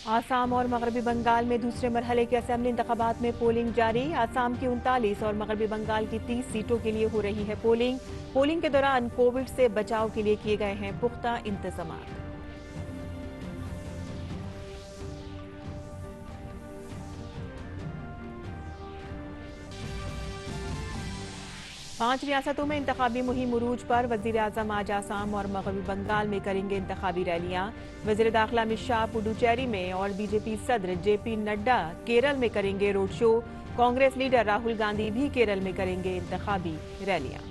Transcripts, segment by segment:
आसाम और मगरबी बंगाल में दूसरे मरहले के असेंबली इंतखाबात में पोलिंग जारी। आसाम की 39 और मगरबी बंगाल की 30 सीटों के लिए हो रही है पोलिंग। पोलिंग के दौरान कोविड से बचाव के लिए किए गए हैं पुख्ता इंतजाम। 5 रियासतों में इंतखाबी मुहिम उरूज पर। वजीर आजम आज आसाम और मगरबी बंगाल में करेंगे इंतखाबी रैलियां। वजीर दाखिला अमित शाह पुडुचेरी में और बीजेपी सदर जेपी नड्डा केरल में करेंगे road show. Congress leader Rahul Gandhi भी केरल में करेंगे इंतखाबी रैलियां।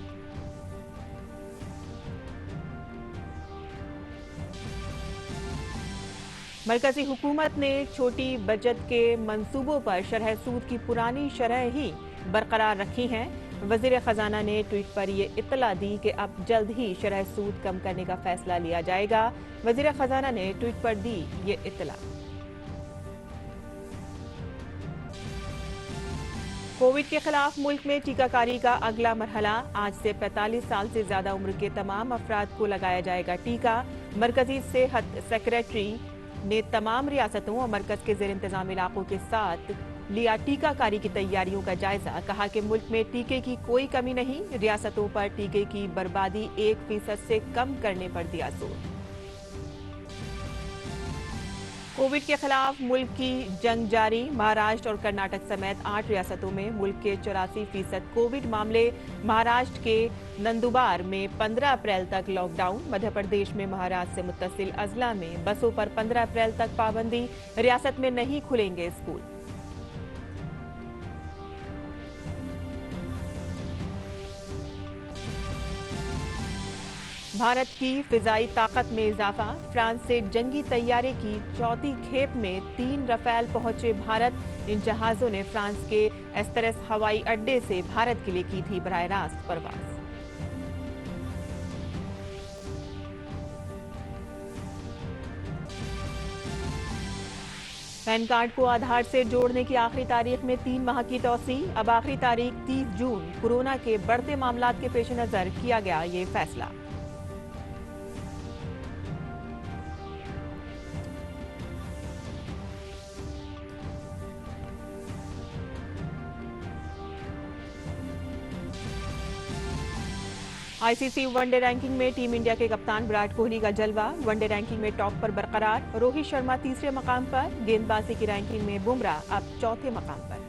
मरकजी हुकूमत ने छोटी बचत के मंसूबों पर शरह सूद की पुरानी शरह ही बरकरार रखी है। वजीर खजाना ने ट्वीट पर ये इत्तला दी कि अब जल्द ही शरह सूद कम करने का फैसला लिया जाएगा। वजीर खजाना ने ट्वीट पर दी ये इत्तला। कोविड के खिलाफ मुल्क में टीकाकारी का अगला मरहला। आज से 45 साल से ज्यादा उम्र के तमाम अफराद को लगाया जाएगा टीका। मरकजी सेहत सेक्रेटरी ने तमाम रियासतों और मरकज के जेर इंतजाम इलाकों के साथ लिया टीकाकारी की तैयारियों का जायजा। कहा कि मुल्क में टीके की कोई कमी नहीं। रियासतों पर टीके की बर्बादी 1% से कम करने पर दिया जोर। कोविड के खिलाफ मुल्क की जंग जारी। महाराष्ट्र और कर्नाटक समेत 8 रियासतों में मुल्क के 84% कोविड मामले। महाराष्ट्र के नंदुबार में 15 अप्रैल तक लॉकडाउन। मध्य प्रदेश में महाराष्ट्र से मुत्तसिल अजला में बसों पर 15 अप्रैल तक पाबंदी। रियासत में नहीं खुलेंगे स्कूल। भारत की फिजाई ताकत में इजाफा। फ्रांस से जंगी तैयारी की चौथी खेप में 3 रफेल पहुंचे भारत। इन जहाजों ने फ्रांस के एस्तेरस हवाई अड्डे से भारत के लिए की थी बराह रास्त परवाज। पैन कार्ड को आधार से जोड़ने की आखिरी तारीख में 3 माह की तौसी। अब आखिरी तारीख 30 जून। कोरोना के बढ़ते मामलात के पेश नजर किया गया ये फैसला। आईसीसी वनडे रैंकिंग में टीम इंडिया के कप्तान विराट कोहली का जलवा। वनडे रैंकिंग में टॉप पर बरकरार। रोहित शर्मा तीसरे मकाम पर। गेंदबाजी की रैंकिंग में बुमराह अब चौथे मकाम पर।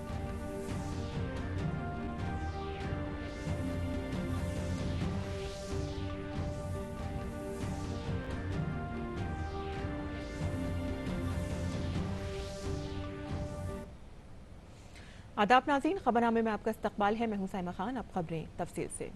आदाब नाज़रीन, खबरनामे में आपका इस्तकबाल है। मैं हूं साइमा खान। अब खबरें तफसील से।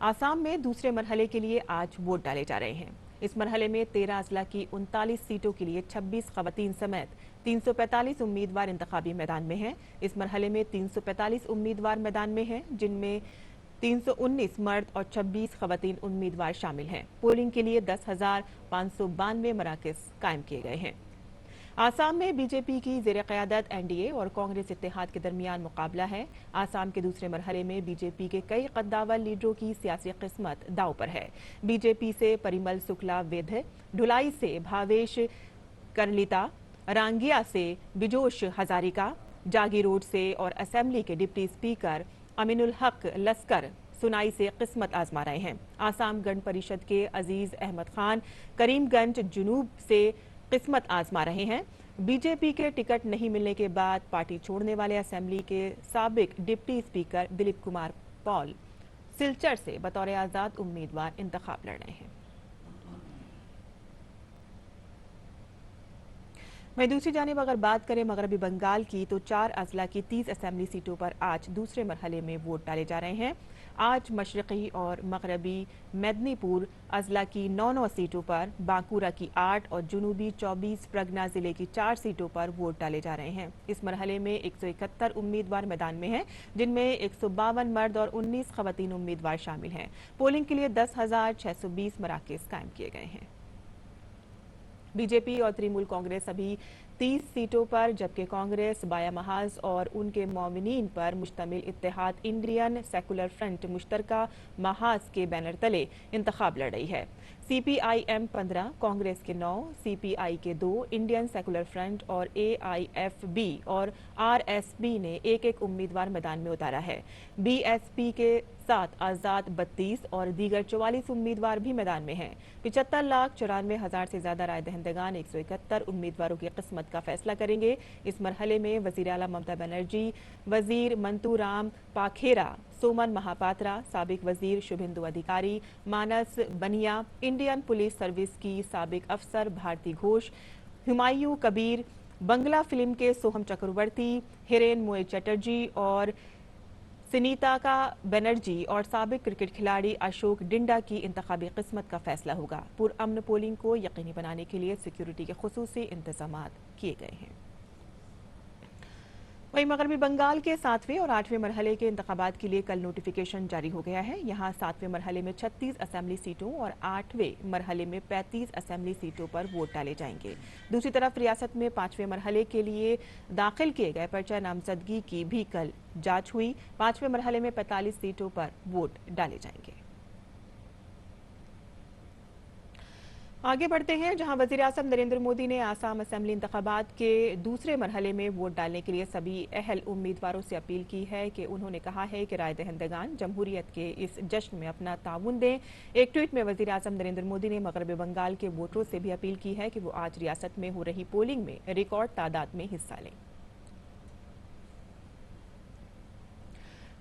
आसाम में दूसरे मरहले के लिए आज वोट डाले जा रहे हैं। इस मरहले में 13 अजला की 39 सीटों के लिए 26 खवातीन समेत 345 उम्मीदवार इंतखाबी मैदान में हैं। इस मरहले में 345 उम्मीदवार मैदान में हैं, जिनमें 319 मर्द और 26 खवातीन उम्मीदवार शामिल हैं। पोलिंग के लिए 10,592 मराकज़ कायम किए गए हैं। आसाम में बीजेपी की जेर क़यादत एनडीए और कांग्रेस इत्तेहाद के दरमियान मुकाबला है। आसाम के दूसरे मरहले में बीजेपी के कई कद्दावर लीडरों की सियासी किस्मत दाव पर है। बीजेपी से परिमल शुक्ला वेध, ढुलाई से भावेश करलिता, रांगिया से बिजोश हजारिका, जागीरोड से और असेंबली के डिप्टी स्पीकर अमीनुल हक लस्कर सुनाई से किस्मत आजमा रहे हैं। आसाम गण परिषद के अजीज अहमद खान करीमगंज जुनूब से किस्मत आजमा रहे हैं। बीजेपी के टिकट नहीं मिलने के बाद पार्टी छोड़ने वाले असेंबली के साबिक डिप्टी स्पीकर दिलीप कुमार पॉल सिलचर से बतौर आजाद उम्मीदवार इंतखाब लड़ रहे हैं। वहीं दूसरी जानिब अगर बात करें मगरबी बंगाल की, तो 4 अजला की 30 असेंबली सीटों पर आज दूसरे मरहले में वोट डाले जा रहे हैं। आज मशरकी और मगरबी मेदनीपुर अजला की 9 सीटों पर, बांकुरा की 8 और जुनूबी 24 परगना जिले की 4 सीटों पर वोट डाले जा रहे हैं। इस मरहले में 171 उम्मीदवार मैदान में हैं, जिनमें 152 मर्द और 19 खवातीन उम्मीदवार शामिल हैं। पोलिंग के लिए 10,620 मराकज़ कायम किए गए हैं। बीजेपी और तृणमूल कांग्रेस अभी 30 सीटों पर, जबकि कांग्रेस बाया महाज और उनके मोमिनीन पर मुश्तमिल इत्तेहाद इंडियन सेकुलर फ्रंट मुश्तरका महाज के बैनर तले इंतखाब लड़ रही है। CPIM 15, कांग्रेस के 9, CPI के 2, इंडियन सेकुलर फ्रंट और AIFB और RSB ने एक एक उम्मीदवार मैदान में उतारा है। BSP के 7, आजाद 32 और दीगर 44 उम्मीदवार भी मैदान में हैं। 75,94,000 से ज्यादा राय दहिंदगान 171 उम्मीदवारों की किस्मत का फैसला करेंगे। इस मरहले में वजीर आला ममता बनर्जी, वजीर मंतूराम पाखेरा, सोमन महापात्रा, साबिक वजीर शुभेंदु अधिकारी, मानस बनिया, इंडियन पुलिस सर्विस की साबिक अफसर भारती घोष, हुमायूं कबीर, बंगला फिल्म के सोहम चक्रवर्ती, हिरेन मोए चटर्जी और सुनीता का बनर्जी और साबिक क्रिकेट खिलाड़ी अशोक डिंडा की इंतखाबी किस्मत का फैसला होगा। पुरअमन पोलिंग को यकीनी बनाने के लिए सिक्योरिटी के खुसूसी इंतजाम किए गए हैं। वहीं मगरबी बंगाल के 7वें और 8वें मरहले के इंतखाबात के लिए कल नोटिफिकेशन जारी हो गया है। यहां 7वें मरहले में 36 असेंबली सीटों और 8वें मरहले में 35 असेंबली सीटों पर वोट डाले जाएंगे। दूसरी तरफ रियासत में 5वें मरहले के लिए दाखिल किए गए पर्चा नामजदगी की भी कल जांच हुई। 5वें मरहले में 45 सीटों पर वोट डाले जाएंगे। आगे बढ़ते हैं, जहां वजीर आज़म नरेंद्र मोदी ने आसाम असेंबली इंतखाबात के दूसरे मरहले में वोट डालने के लिए सभी अहल उम्मीदवारों से अपील की है कि उन्होंने कहा है कि राय दहिंदगान जमहूरियत के इस जश्न में अपना ताउन दें। एक ट्वीट में वजीर आज़म नरेंद्र मोदी ने मगरबी बंगाल के वोटरों से भी अपील की है कि वो आज रियासत में हो रही पोलिंग में रिकॉर्ड तादाद में हिस्सा लें।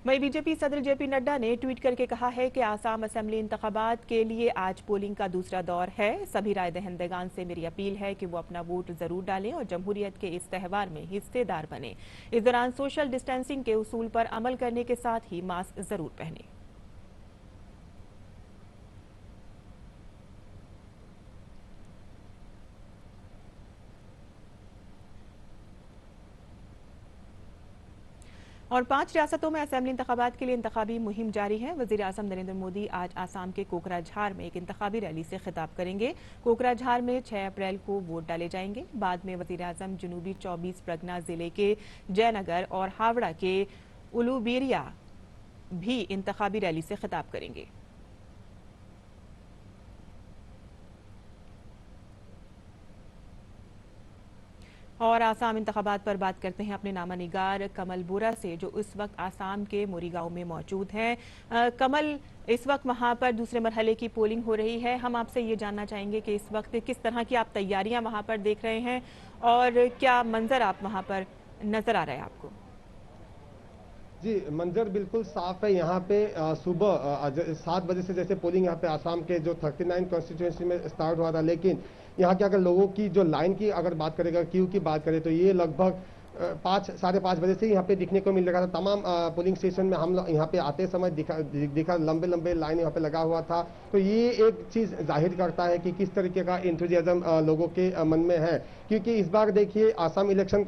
वहीं बीजेपी सदर जेपी नड्डा ने ट्वीट करके कहा है कि आसाम असेंबली इंतखाबात के लिए आज पोलिंग का दूसरा दौर है। सभी राय दहिंदगान से मेरी अपील है कि वो अपना वोट जरूर डालें और जमहूरियत के इस त्यौहार में हिस्सेदार बने। इस दौरान सोशल डिस्टेंसिंग के उसूल पर अमल करने के साथ ही मास्क जरूर पहनें। और 5 रियासतों में असेंबली इंतखाबात के लिए इंतखाबी मुहिम जारी है। वजीर आज़म नरेंद्र मोदी आज आसाम के कोकराझार में एक इंतखाबी रैली से खिताब करेंगे। कोकराझार में 6 अप्रैल को वोट डाले जाएंगे। बाद में वजीर आज़म जनूबी 24 परगना जिले के जयनगर और हावड़ा के उलूबेरिया भी इंतखाबी रैली से खिताब करेंगे। और आसाम इंतखाबात पर बात करते हैं अपने नामा निगार कमल बोरा से, जो इस वक्त आसाम के मोरीगांव में मौजूद हैं। कमल, इस वक्त वहां पर दूसरे मरहले की पोलिंग हो रही है। हम आपसे ये जानना चाहेंगे कि इस वक्त किस तरह की आप तैयारियां वहां पर देख रहे हैं और क्या मंजर आप वहां पर नजर आ रहा है आपको? जी, मंजर बिल्कुल साफ है। यहाँ पे सुबह 7 बजे से जैसे पोलिंग यहाँ पे आसाम के जो 39 कॉन्स्टिट्यूंसी में स्टार्ट हुआ था, लेकिन यहाँ के अगर लोगों की जो लाइन की अगर बात करेगा, क्यू की बात करें, तो ये लगभग 5-5:30 बजे से यहाँ पे दिखने को मिल रहा था। तमाम पोलिंग स्टेशन में हम यहाँ पे आते समय दिखा लंबे लंबे लाइन यहाँ पे लगा हुआ था। तो ये एक चीज जाहिर करता है कि किस तरीके का एंथुजियाज्म लोगों के मन में है, क्योंकि इस बार देखिए आसाम इलेक्शन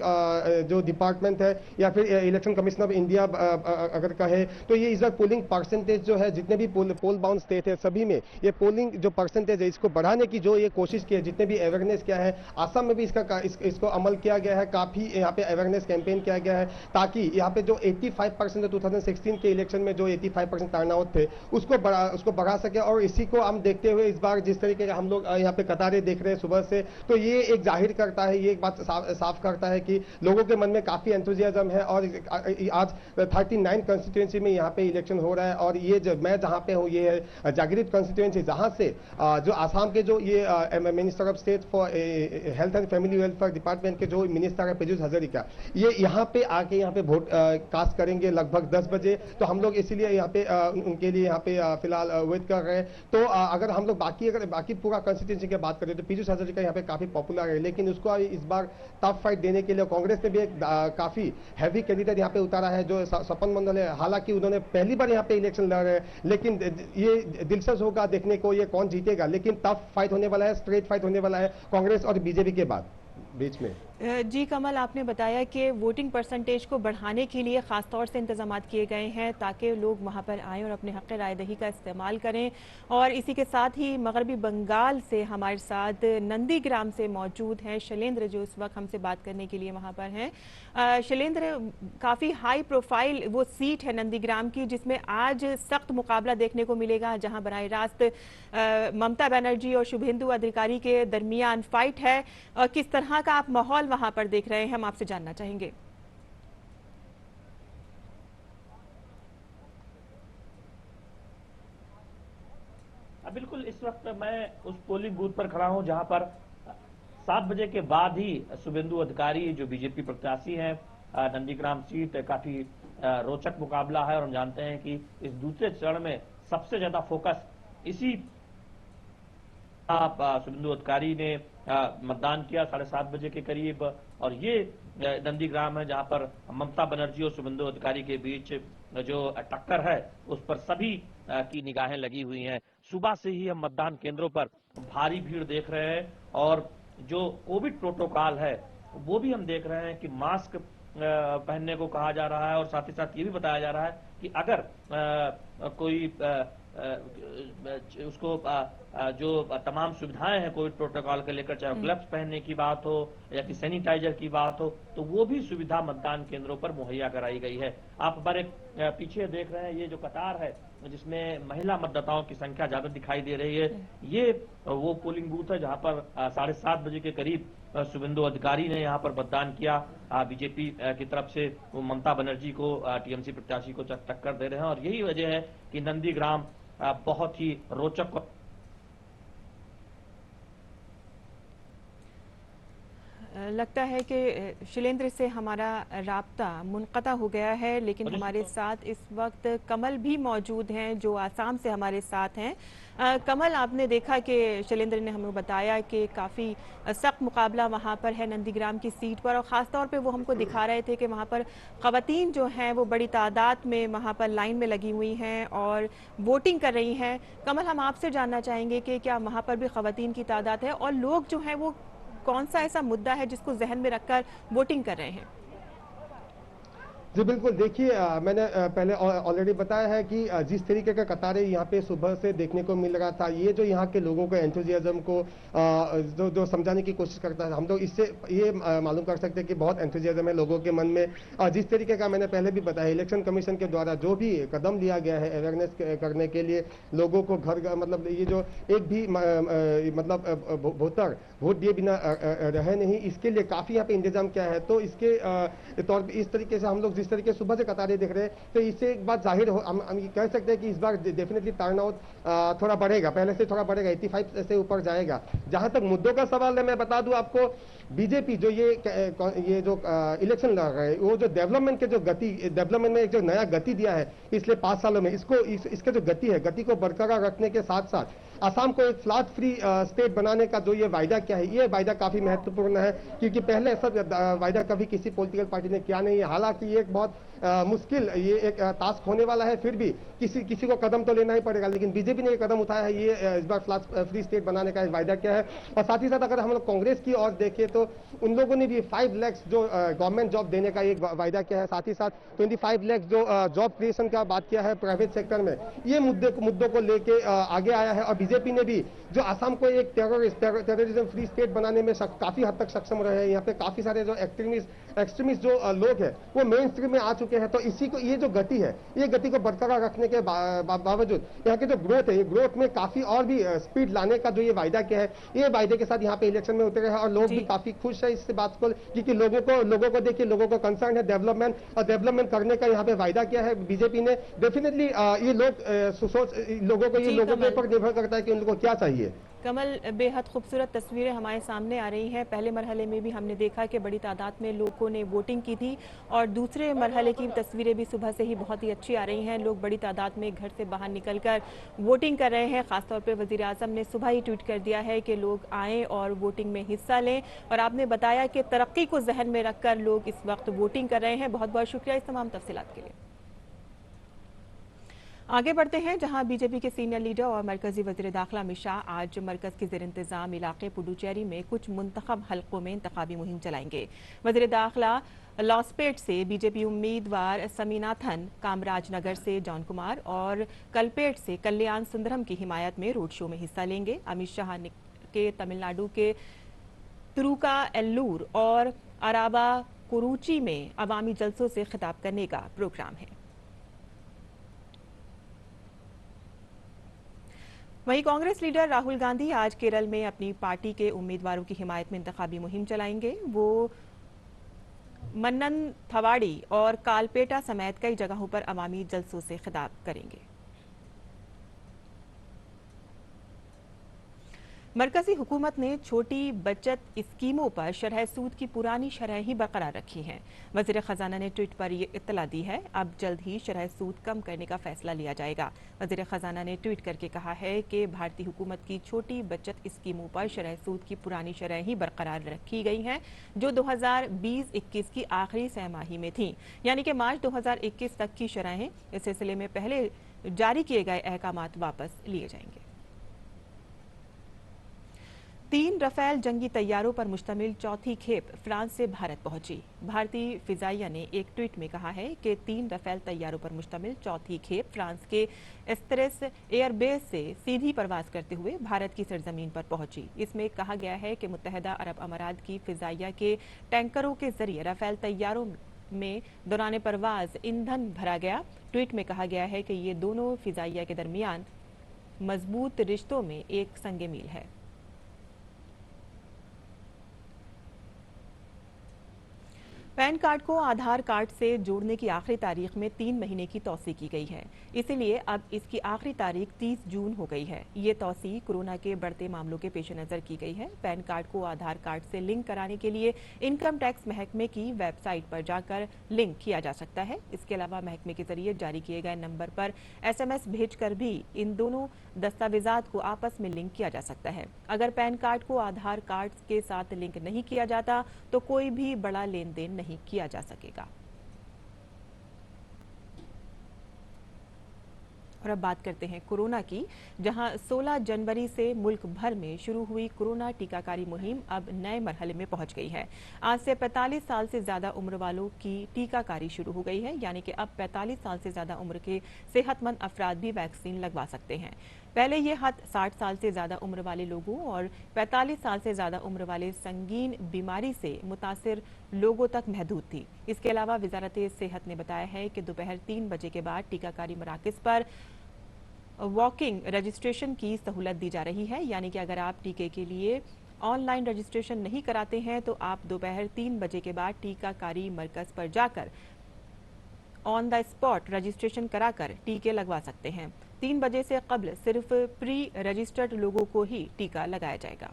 जो डिपार्टमेंट है या फिर इलेक्शन कमीशन ऑफ इंडिया अगर कहे, तो ये इस बार पोलिंग परसेंटेज जो है, जितने भी पोल बाउंड स्टेट है सभी में ये पोलिंग जो परसेंटेज है इसको बढ़ाने की जो ये कोशिश की है, जितने भी अवेयरनेस किया है, आसाम में भी इसको अमल किया गया है। काफी यहाँ पे अवेयरनेस कैंपेन किया गया है ताकि यहाँ पे जो 85% 2016 के इलेक्शन में जो 85% टर्नआउट थे उसको बढ़ा सके। और इसी को हम देखते हुए इस बार जिस तरीके का हम लोग यहाँ पे कतारें देख रहे हैं सुबह से, तो ये एक जाहिर करता है, ये एक बात साफ करता है कि लोगों के मन में काफी एंथुजियाज्म है। और आज 39 कॉन्स्टिट्यूएंसी में यहाँ पे इलेक्शन हो रहा है और ये मैं जहाँ पे हूँ ये है जागृत कॉन्स्टिट्यूएंसी, जहाँ से जो आसाम के जो ये minister of state for health and family welfare department के जो मिनिस्टर है पीयूष हजारिका, ये यहाँ पे आके यहाँ पे वोट कास्ट करेंगे लगभग 10 बजे। तो हम लोग इसीलिए यहाँ पे उनके लिए यहाँ पे फिलहाल वेट कर रहे हैं। तो अगर हम लोग बाकी पूरा कॉन्स्टिट्यूंसी की बात करें तो पीयूष हजारिका यहाँ पे काफी पॉपुलर है, लेकिन उसको इस बार टफ फाइट देने के लिए कांग्रेस ने भी एक काफी हैवी कैंडिडेट यहाँ पे उतारा है जो सपन मंडल है। हालांकि उन्होंने पहली बार यहाँ पे इलेक्शन लड़ रहे हैं, लेकिन ये दिलचस्प होगा देखने को ये कौन जीतेगा। लेकिन टफ फाइट होने वाला है, स्ट्रेट फाइट होने वाला है कांग्रेस और बीजेपी के बीच में। जी कमल, आपने बताया कि वोटिंग परसेंटेज को बढ़ाने के लिए ख़ास तौर से इंतजाम किए गए हैं ताकि लोग वहां पर आएँ और अपने हक़ राय दही का इस्तेमाल करें। और इसी के साथ ही मगरबी बंगाल से हमारे साथ नंदीग्राम से मौजूद हैं शैलेंद्र, जो इस वक्त हमसे बात करने के लिए वहां पर हैं। शैलेंद्र, काफ़ी हाई प्रोफाइल वो सीट है नंदीग्राम की जिसमें आज सख्त मुकाबला देखने को मिलेगा, जहां बराह रास्त ममता बनर्जी और शुभेंदु अधिकारी के दरमियान फाइट है। किस तरह का आप माहौल वहां पर देख रहे हैं, हम आपसे जानना चाहेंगे। बिल्कुल, इस वक्त मैं उस पोलिंग बूथ पर खड़ा हूं जहां पर 7 बजे के बाद ही शुभेंदु अधिकारी जो बीजेपी प्रत्याशी हैं, नंदीग्राम सीट काफी रोचक मुकाबला है और हम जानते हैं कि इस दूसरे चरण में सबसे ज्यादा फोकस इसी शुभेंदु अधिकारी ने मतदान किया 7:30 बजे के करीब। और ये नंदीग्राम है जहां पर ममता बनर्जी और शुभेंदु अधिकारी के बीच जो टक्कर है उस पर सभी की निगाहें लगी हुई हैं। सुबह से ही हम मतदान केंद्रों पर भारी भीड़ देख रहे हैं और जो कोविड प्रोटोकॉल है वो भी हम देख रहे हैं कि मास्क पहनने को कहा जा रहा है और साथ ही साथ ये भी बताया जा रहा है कि अगर कोई उसको जो तमाम सुविधाएं हैं कोविड प्रोटोकॉल के लेकर, चाहे ग्लव्स पहनने की बात हो या कि सैनिटाइजर की बात हो, तो वो भी सुविधा मतदान केंद्रों पर मुहैया कराई गई है। आप हमारे पीछे देख रहे हैं ये जो कतार है जिसमें महिला मतदाताओं की संख्या ज्यादा दिखाई दे रही है, ये वो पोलिंग बूथ है जहां पर 7:30 बजे के करीब शुभेंदु अधिकारी ने यहाँ पर मतदान किया। बीजेपी की तरफ से वो ममता बनर्जी को, टीएमसी प्रत्याशी को टक्कर दे रहे हैं और यही वजह है कि नंदीग्राम बहुत ही रोचक लगता है कि शैलेंद्र से हमारा राब्ता मुनक़ता हो गया है, लेकिन हमारे साथ इस वक्त कमल भी मौजूद हैं जो आसाम से हमारे साथ हैं। कमल, आपने देखा कि शैलेंद्र ने हमें बताया कि काफ़ी सख्त मुकाबला वहाँ पर है नंदीग्राम की सीट पर, और ख़ास तौर पे वो हमको दिखा रहे थे कि वहाँ पर ख़वातीन जो हैं वो बड़ी तादाद में वहाँ पर लाइन में लगी हुई हैं और वोटिंग कर रही हैं। कमल, हम आपसे जानना चाहेंगे कि क्या वहाँ पर भी ख़वातीन की तादाद है और लोग जो हैं वो कौन सा ऐसा मुद्दा है जिसको जहन में रखकर वोटिंग कर रहे हैं? जी बिल्कुल, देखिए मैंने पहले ऑलरेडी बताया है कि जिस तरीके का कतारें यहाँ पे सुबह से देखने को मिल रहा था, ये जो यहाँ के लोगों को एंथुजियाज्म को जो समझाने की कोशिश करता है, हम लोग इससे ये मालूम कर सकते हैं कि बहुत एंथुजियाज्म है लोगों के मन में। जिस तरीके का मैंने पहले भी बताया, इलेक्शन कमीशन के द्वारा जो भी कदम लिया गया है अवेयरनेस करने के लिए, लोगों को घर मतलब ये जो एक भी मतलब वोटर वोट दिए बिना रहे नहीं, इसके लिए काफी यहाँ पे इंतजाम किया है। तो इसके तौर पर इस तरीके से हम लोग जिस तरीके सुबह से कतारें देख रहे हैं, तो इससे एक बात जाहिर हो, हम ये कह सकते हैं कि इस बार डेफिनेटली टर्नआउट थोड़ा बढ़ेगा, पहले से थोड़ा बढ़ेगा, 85 से ऊपर जाएगा। जहां तक मुद्दों का सवाल है, मैं बता दूं आपको, बीजेपी जो ये जो इलेक्शन लड़ रहा है, वो जो डेवलपमेंट के जो गति, डेवलपमेंट में एक जो नया गति दिया है पिछले 5 सालों में, इसके जो गति है, गति को बरकरार रखने के साथ साथ असम को एक फ्लड फ्री स्टेट बनाने का जो ये वायदा क्या है, ये वायदा काफी महत्वपूर्ण है, क्योंकि पहले ऐसा वायदा कभी किसी पॉलिटिकल पार्टी ने किया नहीं है। हालांकि ये एक बहुत मुश्किल ये एक टास्क होने वाला है, फिर भी किसी को कदम तो लेना ही पड़ेगा, लेकिन बीजेपी ने ये कदम उठाया है, ये इस बार फ्लड फ्री स्टेट बनाने का वायदा क्या है। और साथ ही साथ अगर हम लोग कांग्रेस की ओर देखें तो उन लोगों ने भी 5 लाख जो गवर्नमेंट जॉब देने का एक वायदा किया है, साथ ही साथ 25 लाख जो जॉब क्रिएशन का बात किया है प्राइवेट सेक्टर में। ये मुद्दों को लेके आगे आया है। और बीजेपी ने भी जो असम को एक टेररिज्म फ्री स्टेट बनाने में काफी हद तक सक्षम रहे हैं। यहाँ पे काफी सारे जो एक्सट्रीमिस्ट जो लोग हैं वो मेन स्ट्रीम में आ चुके हैं। तो इसी को ये जो गति है, ये गति को बरकरार रखने के बावजूद यहाँ के जो ग्रोथ है, ये ग्रोथ में काफी और भी स्पीड लाने का जो ये वायदा किया है, ये वायदे के साथ यहाँ पे इलेक्शन में उतरे हैं और लोग भी काफी खुश है इस बात को, क्योंकि लोगों को देखिए, लोगों को कंसर्न है डेवलपमेंट, और डेवलपमेंट करने का यहाँ पे वायदा किया है बीजेपी ने। डेफिनेटली ये लोगों के ऊपर निर्भर करता है कि उन लोगों को क्या चाहिए। कमल, बेहद खूबसूरत तस्वीरें हमारे सामने आ रही हैं। पहले मरहले में भी हमने देखा कि बड़ी तादाद में लोगों ने वोटिंग की थी, और दूसरे मरहले की तस्वीरें भी सुबह से ही बहुत ही अच्छी आ रही हैं। लोग बड़ी तादाद में घर से बाहर निकलकर वोटिंग कर रहे हैं। खासतौर पर वज़ीर आज़म ने सुबह ही ट्वीट कर दिया है कि लोग आएँ और वोटिंग में हिस्सा लें, और आपने बताया कि तरक्की को जहन में रखकर लोग इस वक्त वोटिंग कर रहे हैं। बहुत बहुत शुक्रिया इस तमाम तफसीलात के लिए। आगे बढ़ते हैं, जहां बीजेपी के सीनियर लीडर और मरकजी वजीर दाखिला अमित शाह आज मरकज के जेर इंतजाम इलाके पुडुचेरी में कुछ मुंतखब हलकों में इंतखाबी मुहिम चलाएंगे। वजीर दाखिला लॉसपेट से बीजेपी उम्मीदवार समीनाथन, कामराज नगर से जॉन कुमार और कलपेट से कल्याण सुंदरम की हिमायत में रोड शो में हिस्सा लेंगे। अमित शाह के तमिलनाडु के तुरुका एल्लूर और अराबा कुरुची में अवामी जलसों से खिताब करने का प्रोग्राम है। वहीं कांग्रेस लीडर राहुल गांधी आज केरल में अपनी पार्टी के उम्मीदवारों की हिमायत में इंतखाबी मुहिम चलाएंगे। वो मन्नन थवाड़ी और कालपेटा समेत कई जगहों पर अवामी जलसों से खिताब करेंगे। मरकजी हुकूमत ने छोटी बचत स्कीमों पर शरह सूद की पुरानी शरह ही बरकरार रखी है। वजीर खजाना ने ट्वीट पर यह इत्तला दी है। अब जल्द ही शरह सूद कम करने का फैसला लिया जाएगा। वजीर खजाना ने ट्वीट करके कहा है कि भारतीय हुकूमत की छोटी बचत स्कीमों पर शरह सूद की पुरानी शरह ही बरकरार रखी गई हैं, जो 2020-21 की आखिरी सहमाही में थी, यानी कि मार्च 2021 तक की शरहें। इस सिलसिले में पहले जारी किए गए अहकामात वापस लिए जाएंगे। 3 रफेल जंगी तैयारों पर मुश्तमिल चौथी खेप फ्रांस से भारत पहुंची। भारतीय फिजाइया ने एक ट्वीट में कहा है कि 3 रफेल तैयारों पर मुश्तमिल चौथी खेप फ्रांस के एस्ट्रेस एयरबेस से सीधी परवाज करते हुए भारत की सरजमीन पर पहुंची। इसमें कहा गया है कि मुत्तहदा अरब अमारात की फिजाइया के टैंकरों के जरिए रफेल तैयारों में दौरान परवाज ईंधन भरा गया। ट्वीट में कहा गया है कि ये दोनों फिजाइया के दरमियान मजबूत रिश्तों में एक संग मील है। पैन कार्ड को आधार कार्ड से जोड़ने की आखिरी तारीख में 3 महीने की तौसीक की गई है। इसीलिए अब इसकी आखिरी तारीख 30 जून हो गई है। ये तौसीक कोरोना के बढ़ते मामलों के पेश नज़र की गई है। पैन कार्ड को आधार कार्ड से लिंक कराने के लिए इनकम टैक्स महकमे की वेबसाइट पर जाकर लिंक किया जा सकता है। इसके अलावा महकमे के जरिए जारी किए गए नंबर पर SMS भेजकर भी इन दोनों दस्तावेजात को आपस में लिंक किया जा सकता है। अगर पैन कार्ड को आधार कार्ड के साथ लिंक नहीं किया जाता तो कोई भी बड़ा लेन देन नहीं किया जा सकेगा। और अब बात करते हैं कोरोना की, जहां 16 जनवरी से मुल्क भर में शुरू हुई कोरोना टीकाकारी मुहिम अब नए मरहले में पहुंच गई है। आज से 45 साल से ज्यादा उम्र वालों की टीकाकारी शुरू हो गई है, यानी कि अब 45 साल से ज्यादा उम्र के सेहतमंद अफराद भी वैक्सीन लगवा सकते हैं। पहले ये हद 60 साल से ज्यादा उम्र वाले लोगों और 45 साल से ज्यादा उम्र वाले संगीन बीमारी से मुतासिर लोगों तक महदूद थी। इसके अलावा वजारत सेहत ने बताया है कि दोपहर 3 बजे के बाद टीकाकारी मराकज पर वॉकिंग रजिस्ट्रेशन की सहूलत दी जा रही है, यानी कि अगर आप टीके के लिए ऑनलाइन रजिस्ट्रेशन नहीं कराते हैं तो आप दोपहर 3 बजे के बाद टीकाकारी मरकज पर जाकर ऑन द स्पॉट रजिस्ट्रेशन कराकर टीके लगवा सकते हैं। 3 बजे से कबल सिर्फ प्री रजिस्टर्ड लोगों को ही टीका लगाया जाएगा।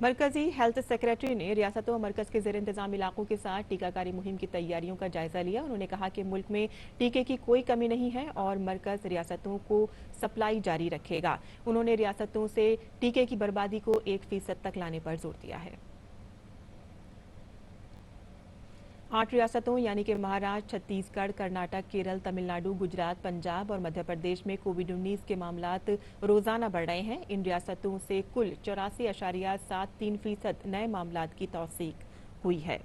मरकजी हेल्थ सेक्रेटरी ने रियासतों और मरकज के जेर इंतजाम इलाकों के साथ टीकाकारी मुहिम की तैयारियों का जायजा लिया। उन्होंने कहा कि मुल्क में टीके की कोई कमी नहीं है और मरकज रियासतों को सप्लाई जारी रखेगा। उन्होंने रियासतों से टीके की बर्बादी को 1% तक लाने पर जोर दिया है। 8 रियासतों यानी कि महाराष्ट्र, छत्तीसगढ़, कर्नाटक, केरल, तमिलनाडु, गुजरात, पंजाब और मध्य प्रदेश में कोविड-19 के मामलात रोजाना बढ़ रहे हैं। इन रियासतों से कुल 84.73% नए मामलात की तौसीक हुई है।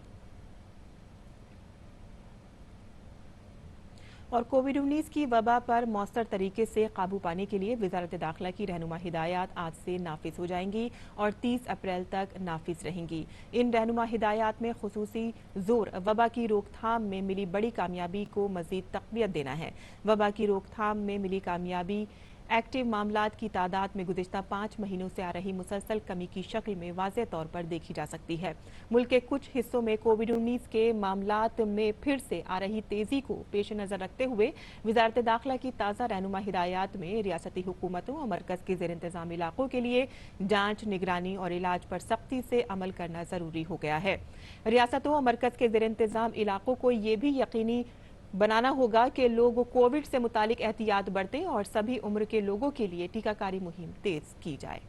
और कोविड-19 की वबा पर मौसर तरीके से काबू पाने के लिए वजारत दाखिला की रहनुमा हिदायत आज से नाफिज हो जाएंगी और 30 अप्रैल तक नाफिज रहेंगी। इन रहनुमा हिदायत में खुसूसी जोर वबा की रोकथाम में मिली बड़ी कामयाबी को मजीद तक़वियत देना है। वबा की रोकथाम में मिली कामयाबी एक्टिव मामलात की तादाद में गुज़िश्ता 5 महीनों से आ रही मुसलसल कमी की शक्ल में वाज़ेह तौर पर देखी जा सकती है। मुल्क के कुछ हिस्सों में कोविड-19 के मामलात में फिर से आ रही तेज़ी को पेश नज़र रखते हुए वजारत दाखिला की ताज़ा रहनुमा हिदायत में रियासती हुकूमतों और मरकज़ के ज़ेर इंतज़ाम इलाकों के लिए जाँच, निगरानी और इलाज पर सख्ती से अमल करना ज़रूरी हो गया है। रियासतों और मरकज़ के ज़ेर इंतज़ाम इलाकों को ये भी यकीनी बनाना होगा कि लोग कोविड से मुतालिक एहतियात बरतें और सभी उम्र के लोगों के लिए टीकाकारी मुहिम तेज की जाए।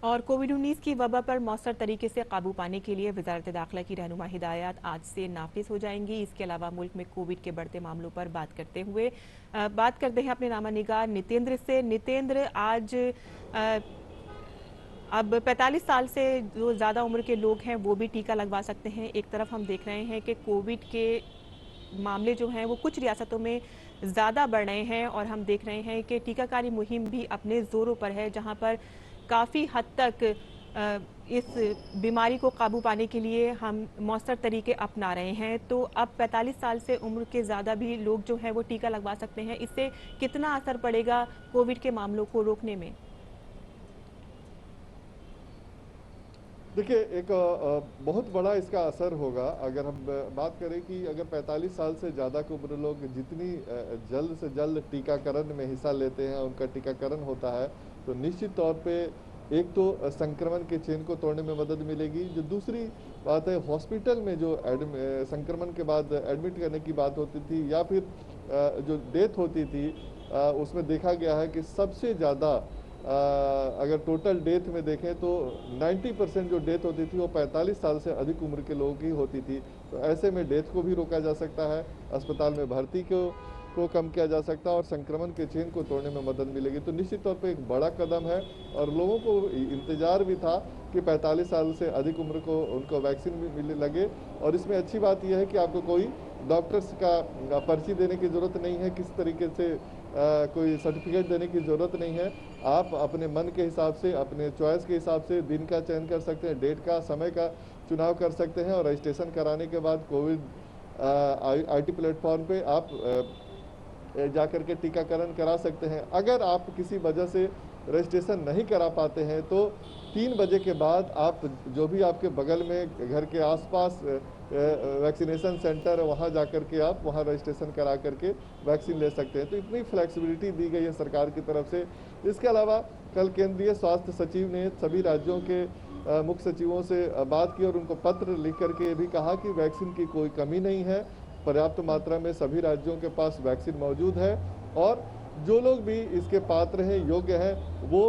और कोविड-19 की वबा पर मौसर तरीके से काबू पाने के लिए वजारत दाखिला की रहनुमा हिदायत आज से नाफिज हो जाएंगी। इसके अलावा मुल्क में कोविड के बढ़ते मामलों पर बात करते हुए बात करते हैं अपने नामा निगार नितेंद्र से। नितेंद्र, आज अब 45 साल से जो ज़्यादा उम्र के लोग हैं वो भी टीका लगवा सकते हैं। एक तरफ हम देख रहे हैं कि कोविड के मामले जो हैं वो कुछ रियासतों में ज़्यादा बढ़ रहे हैं और हम देख रहे हैं कि टीकाकारी मुहिम भी अपने ज़ोरों पर है, जहां पर काफ़ी हद तक इस बीमारी को काबू पाने के लिए हम मौसर तरीके अपना रहे हैं। तो अब 45 साल से उम्र के ज़्यादा भी लोग जो हैं वो टीका लगवा सकते हैं। इससे कितना असर पड़ेगा कोविड के मामलों को रोकने में? देखिए, एक बहुत बड़ा इसका असर होगा अगर हम बात करें कि अगर 45 साल से ज़्यादा की उम्र लोग जितनी जल्द से जल्द टीकाकरण में हिस्सा लेते हैं, उनका टीकाकरण होता है, तो निश्चित तौर पे एक तो संक्रमण के चेन को तोड़ने में मदद मिलेगी। जो दूसरी बात है, हॉस्पिटल में जो संक्रमण के बाद एडमिट करने की बात होती थी या फिर जो डेथ होती थी, उसमें देखा गया है कि सबसे ज़्यादा अगर टोटल डेथ में देखें तो 90% जो डेथ होती थी वो 45 साल से अधिक उम्र के लोगों की होती थी। तो ऐसे में डेथ को भी रोका जा सकता है, अस्पताल में भर्ती को कम किया जा सकता है और संक्रमण के चेन को तोड़ने में मदद मिलेगी। तो निश्चित तौर पे एक बड़ा कदम है और लोगों को इंतजार भी था कि 45 साल से अधिक उम्र को उनको वैक्सीन भी मिलने लगे। और इसमें अच्छी बात यह है कि आपको कोई डॉक्टर्स का पर्ची देने की ज़रूरत नहीं है, किस तरीके से कोई सर्टिफिकेट देने की ज़रूरत नहीं है। आप अपने मन के हिसाब से, अपने चॉइस के हिसाब से दिन का चयन कर सकते हैं, डेट का, समय का चुनाव कर सकते हैं और रजिस्ट्रेशन कराने के बाद कोविड IT प्लेटफॉर्म पे आप जाकर के टीकाकरण करा सकते हैं। अगर आप किसी वजह से रजिस्ट्रेशन नहीं करा पाते हैं तो 3 बजे के बाद आप जो भी आपके बगल में घर के आसपास वैक्सीनेशन सेंटर है, वहाँ जाकर के आप वहाँ रजिस्ट्रेशन करा करके वैक्सीन ले सकते हैं। तो इतनी फ्लेक्सिबिलिटी दी गई है सरकार की तरफ से। इसके अलावा कल केंद्रीय स्वास्थ्य सचिव ने सभी राज्यों के मुख्य सचिवों से बात की और उनको पत्र लिख करके ये भी कहा कि वैक्सीन की कोई कमी नहीं है, पर्याप्त मात्रा में सभी राज्यों के पास वैक्सीन मौजूद है और जो लोग भी इसके पात्र हैं, योग्य हैं, वो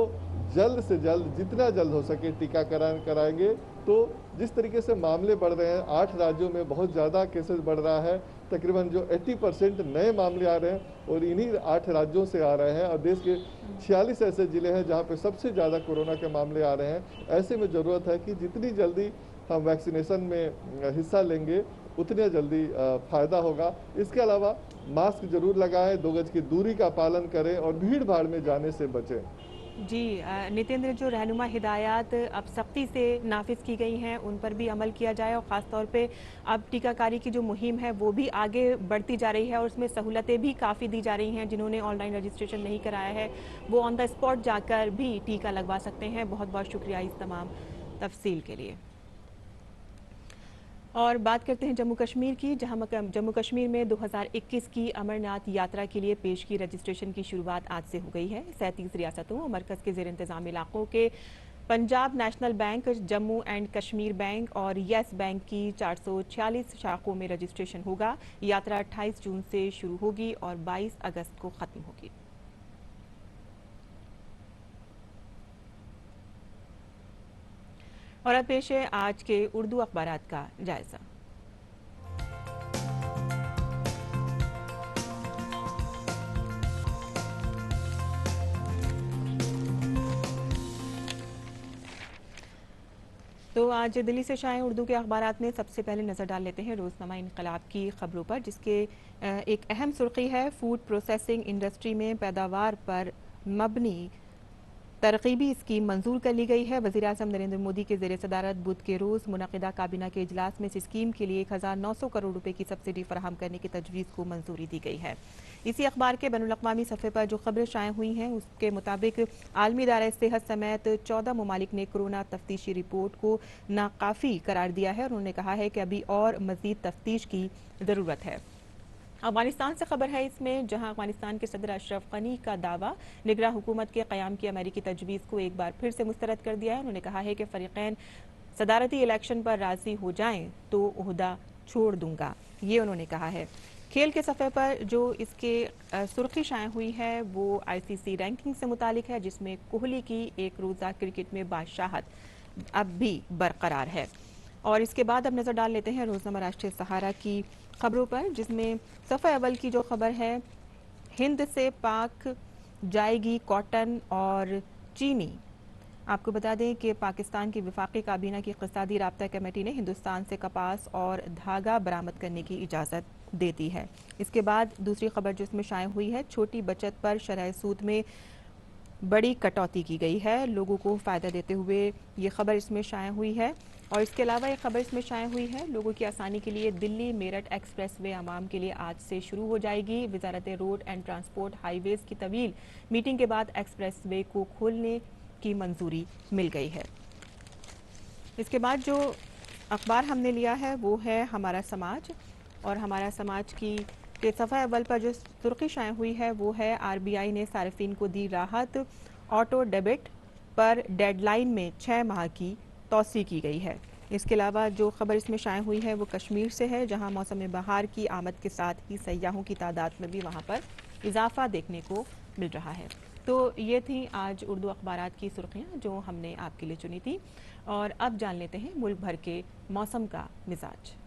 जल्द से जल्द, जितना जल्द हो सके टीकाकरण कराएंगे। तो जिस तरीके से मामले बढ़ रहे हैं, 8 राज्यों में बहुत ज़्यादा केसेस बढ़ रहा है, तकरीबन जो 80% नए मामले आ रहे हैं और इन्हीं 8 राज्यों से आ रहे हैं और देश के 46 ऐसे ज़िले हैं जहाँ पे सबसे ज़्यादा कोरोना के मामले आ रहे हैं। ऐसे में ज़रूरत है कि जितनी जल्दी हम वैक्सीनेशन में हिस्सा लेंगे उतने जल्दी फ़ायदा होगा। इसके अलावा मास्क जरूर लगाएं, 2 गज की दूरी का पालन करें और भीड़ भाड़ में जाने से बचें। जी नितेंद्र, जो रहनुमा हिदायत अब सख्ती से नाफिज की गई हैं उन पर भी अमल किया जाए और ख़ास तौर पे अब टीकाकारी की जो मुहिम है वो भी आगे बढ़ती जा रही है और उसमें सहूलतें भी काफ़ी दी जा रही हैं। जिन्होंने ऑनलाइन रजिस्ट्रेशन नहीं कराया है वो ऑन द स्पॉट जाकर भी टीका लगवा सकते हैं। बहुत बहुत शुक्रिया इस तमाम तफसील के लिए। और बात करते हैं जम्मू कश्मीर की, जहां जम्मू कश्मीर में 2021 की अमरनाथ यात्रा के लिए पेश की रजिस्ट्रेशन की शुरुआत आज से हो गई है। 37 रियासतों और मरकज़ के ज़ेर इंतज़ाम इलाकों के Punjab national bank, Jammu and Kashmir bank और येस बैंक की 446 शाखों में रजिस्ट्रेशन होगा। यात्रा 28 जून से शुरू होगी और 22 अगस्त को ख़त्म होगी। और अब पेश है आज के उर्दू अखबारात का जायजा। तो आज दिल्ली से शाये उर्दू के अखबारात में सबसे पहले नज़र डाल लेते हैं रोज़नामा इनकलाब की खबरों पर, जिसके एक अहम सुर्खी है फूड प्रोसेसिंग इंडस्ट्री में पैदावार पर मबनी तरकीबी स्कीम मंजूर कर ली गई है। वज़ीर-ए-आज़म नरेंद्र मोदी के ज़ेर सदारत बुध के रोज़ मुनक़िदा काबीना के इजलास में इस स्कीम के लिए 1900 करोड़ रुपए की सब्सिडी फराहम करने की तजवीज़ को मंजूरी दी गई है। इसी अखबार के बैनुल-अक़वामी सफ़े पर जो खबरें शाया हुई हैं उसके मुताबिक आलमी इदारा सेहत समेत 14 ममालिक ने कोरोना तफ्तीशी रिपोर्ट को नाकाफ़ी करार दिया है और उन्होंने कहा है कि अभी और मज़ीद तफ्तीश की ज़रूरत है। अफगानिस्तान से खबर है इसमें, जहां अफगानिस्तान के सदर अशरफ गनी का दावा निगरां हुकूमत के क़याम की अमेरिकी तजवीज़ को एक बार फिर से मुस्तरद कर दिया है। उन्होंने कहा है कि फ़रीक़ैन सदारती इलेक्शन पर राज़ी हो जाएं तो ओहदा छोड़ दूंगा। ये उन्होंने कहा है खेल के सफ़े पर जो इसके सुर्खी शाये हुई है वो आईसीसी रैंकिंग से मुतालिक है, जिसमें कोहली की एक रोज़ा क्रिकेट में बादशाहत अब भी बरकरार है। और इसके बाद अब नज़र डाल लेते हैं रोज़नामा राष्ट्रीय सहारा की खबरों पर, जिसमें सफ़े अव्वल की जो खबर है, हिंद से पाक जाएगी कॉटन और चीनी। आपको बता दें कि पाकिस्तान की वफाकी काबीना की इक़्तिसादी राब्ता कमेटी ने हिंदुस्तान से कपास और धागा बरामद करने की इजाज़त दे दी है। इसके बाद दूसरी खबर जो इसमें शाये हुई है, छोटी बचत पर शरह सूद में बड़ी कटौती की गई है, लोगों को फ़ायदा देते हुए ये खबर इसमें शाये हुई है। और इसके अलावा एक खबर इसमें शाये हुई है, लोगों की आसानी के लिए दिल्ली मेरठ एक्सप्रेस वे आवाम के लिए आज से शुरू हो जाएगी। वजारत रोड एंड ट्रांसपोर्ट हाईवेज़ की तवील मीटिंग के बाद एक्सप्रेस वे को खोलने की मंजूरी मिल गई है। इसके बाद जो अखबार हमने लिया है वो है हमारा समाज, और हमारा समाज की के सफ़ा अव्वल पर जो सुर्खी शाये हुई है वो है आरबीआई ने सार्फिन को दी राहत, ऑटो डेबिट पर डेडलाइन में 6 माह की तौसी की गई है। इसके अलावा जो खबर इसमें शाये हुई है वो कश्मीर से है, जहां मौसम बहार की आमद के साथ ही सयाहों की तादाद में भी वहां पर इजाफा देखने को मिल रहा है। तो ये थी आज उर्दू अखबारात की सुर्खियाँ जो हमने आपके लिए चुनी थी। और अब जान लेते हैं मुल्क भर के मौसम का मिजाज।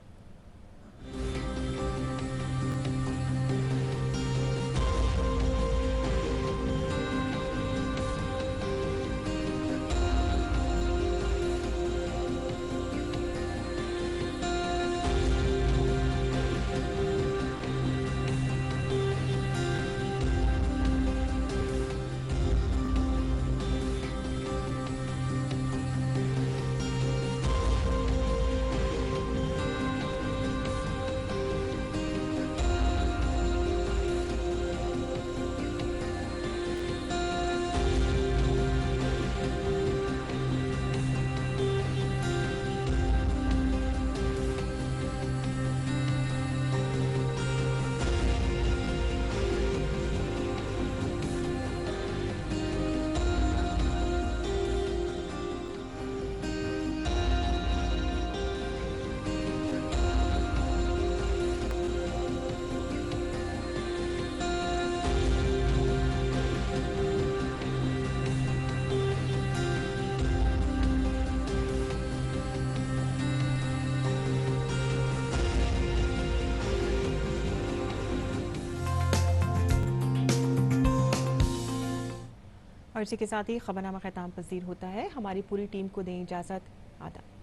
और इसी के साथ ही खबरनामा ख़त्म पज़ीर होता है। हमारी पूरी टीम को दें इजाज़त। आदाब।